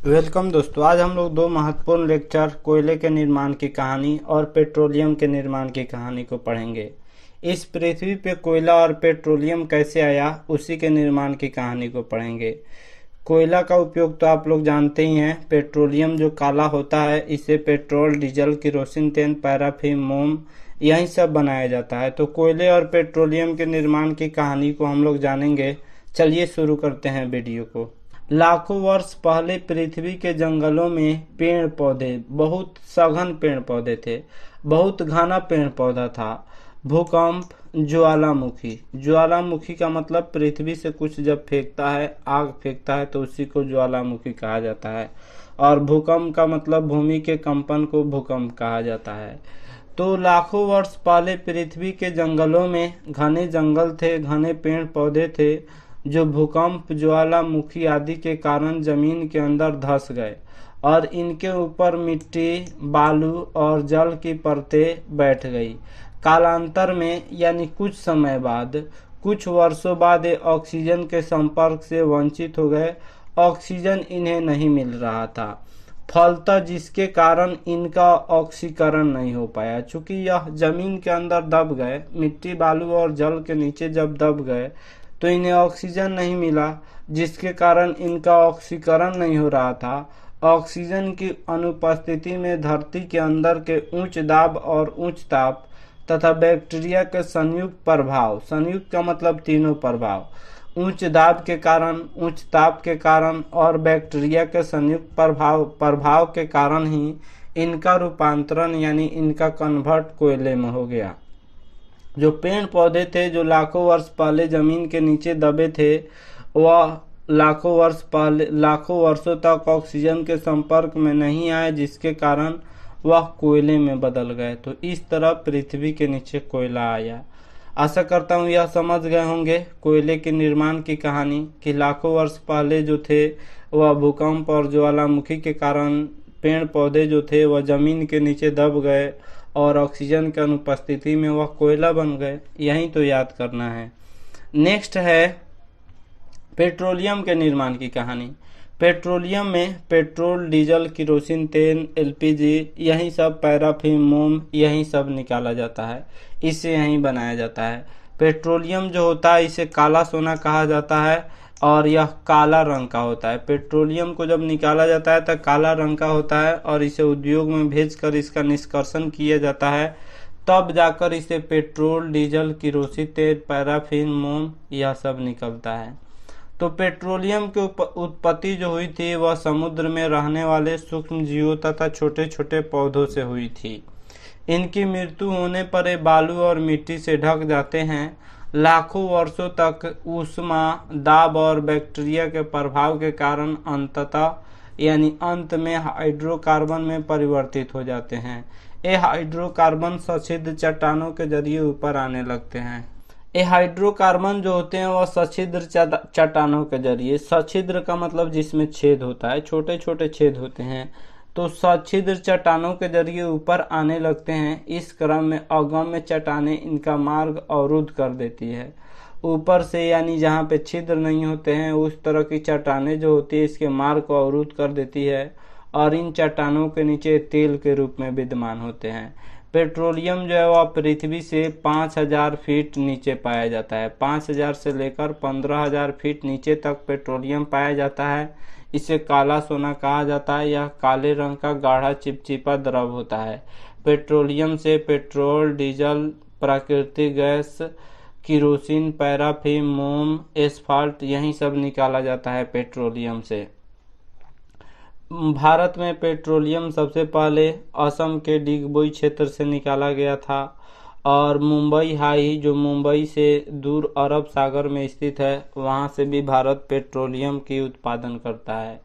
Welcome दोस्तों। आज हम लोग दो महत्वपूर्ण लेक्चर कोयले के निर्माण की कहानी और पेट्रोलियम के निर्माण की कहानी को पढ़ेंगे। इस पृथ्वी पे कोयला और पेट्रोलियम कैसे आया, उसी के निर्माण की कहानी को पढ़ेंगे। कोयला का उपयोग तो आप लोग जानते ही हैं। पेट्रोलियम जो काला होता है, इससे पेट्रोल, डीजल, किरोसिन तेल, पैराफिन, मोम यही सब बनाया जाता है। तो कोयले और पेट्रोलियम के निर्माण की कहानी को हम लोग जानेंगे। चलिए शुरू करते हैं वीडियो को। लाखों वर्ष पहले पृथ्वी के जंगलों में पेड़ पौधे, बहुत सघन पेड़ पौधे थे, बहुत घना पेड़ पौधा था। भूकंप, ज्वालामुखी, ज्वालामुखी का मतलब पृथ्वी से कुछ जब फेंकता है, आग फेंकता है, तो उसी को ज्वालामुखी कहा जाता है। और भूकंप का मतलब भूमि के कंपन को भूकंप कहा जाता है। तो लाखों वर्ष पहले पृथ्वी के जंगलों में घने जंगल थे, घने पेड़ पौधे थे, जो भूकंप, ज्वालामुखी आदि के कारण जमीन के अंदर धंस गए और इनके ऊपर मिट्टी, बालू और जल की परतें बैठ गई। कालांतर में यानी कुछ समय बाद, कुछ वर्षों बाद ये ऑक्सीजन के संपर्क से वंचित हो गए। ऑक्सीजन इन्हें नहीं मिल रहा था, फलतः जिसके कारण इनका ऑक्सीकरण नहीं हो पाया। चूंकि यह जमीन के अंदर दब गए, मिट्टी, बालू और जल के नीचे जब दब गए तो इन्हें ऑक्सीजन नहीं मिला, जिसके कारण इनका ऑक्सीकरण नहीं हो रहा था। ऑक्सीजन की अनुपस्थिति में धरती के अंदर के उच्च दाब और उच्च ताप तथा बैक्टीरिया के संयुक्त प्रभाव, संयुक्त का मतलब तीनों प्रभाव, उच्च दाब के कारण, उच्च ताप के कारण और बैक्टीरिया के संयुक्त प्रभाव के कारण ही इनका रूपांतरण यानी इनका कन्वर्ट कोयले में हो गया। जो पेड़ पौधे थे जो लाखों वर्ष पहले जमीन के नीचे दबे थे, वह लाखों वर्षों तक ऑक्सीजन के संपर्क में नहीं आए, जिसके कारण वह कोयले में बदल गए। तो इस तरह पृथ्वी के नीचे कोयला आया। आशा करता हूँ यह समझ गए होंगे कोयले के निर्माण की कहानी, कि लाखों वर्ष पहले जो थे वह भूकंप और ज्वालामुखी के कारण पेड़ पौधे जो थे वह जमीन के नीचे दब गए और ऑक्सीजन की अनुपस्थिति में वह कोयला बन गए। यही तो याद करना है। नेक्स्ट है पेट्रोलियम के निर्माण की कहानी। पेट्रोलियम में पेट्रोल, डीजल, किरोसिन तेल, एलपीजी यही सब, पैराफिन, मोम यही सब निकाला जाता है, इससे यही बनाया जाता है। पेट्रोलियम जो होता है इसे काला सोना कहा जाता है और यह काला रंग का होता है। पेट्रोलियम को जब निकाला जाता है तो काला रंग का होता है और इसे उद्योग में भेजकर इसका निष्कर्षण किया जाता है, तब जाकर इसे पेट्रोल, डीजल, किरोसिन तेल, पैराफिन, मोम यह सब निकलता है। तो पेट्रोलियम की उत्पत्ति जो हुई थी वह समुद्र में रहने वाले सूक्ष्म जीवों तथा छोटे छोटे पौधों से हुई थी। इनकी मृत्यु होने पर ये बालू और मिट्टी से ढक जाते हैं। लाखों वर्षों तक ऊष्मा, दाब और बैक्टीरिया के प्रभाव के कारण अंततः यानी अंत में हाइड्रोकार्बन में परिवर्तित हो जाते हैं। ये हाइड्रोकार्बन सच्छिद्र चट्टानों के जरिए ऊपर आने लगते हैं। ये हाइड्रोकार्बन जो होते हैं वह सच्छिद्र चट्टानों के जरिए, सच्छिद्र का मतलब जिसमें छेद होता है, छोटे छोटे छेद होते हैं, तो सच्छिद्र चट्टानों के जरिए ऊपर आने लगते हैं। इस क्रम में अगम्य चट्टानें इनका मार्ग अवरुद्ध कर देती है। ऊपर से यानी जहाँ पे छिद्र नहीं होते हैं उस तरह की चट्टानें जो होती है इसके मार्ग को अवरुद्ध कर देती है और इन चट्टानों के नीचे तेल के रूप में विद्यमान होते हैं। पेट्रोलियम जो है वह पृथ्वी से 5000 फीट नीचे पाया जाता है। 5000 से लेकर 15000 फीट नीचे तक पेट्रोलियम पाया जाता है। इसे काला सोना कहा जाता है। यह काले रंग का गाढ़ा चिपचिपा द्रव होता है। पेट्रोलियम से पेट्रोल, डीजल, प्राकृतिक गैस, किरोसिन, पैराफिन, मोम, एस्फाल्ट यही सब निकाला जाता है पेट्रोलियम से। भारत में पेट्रोलियम सबसे पहले असम के डिगबोई क्षेत्र से निकाला गया था और मुंबई हाई, जो मुंबई से दूर अरब सागर में स्थित है, वहां से भी भारत पेट्रोलियम की उत्पादन करता है।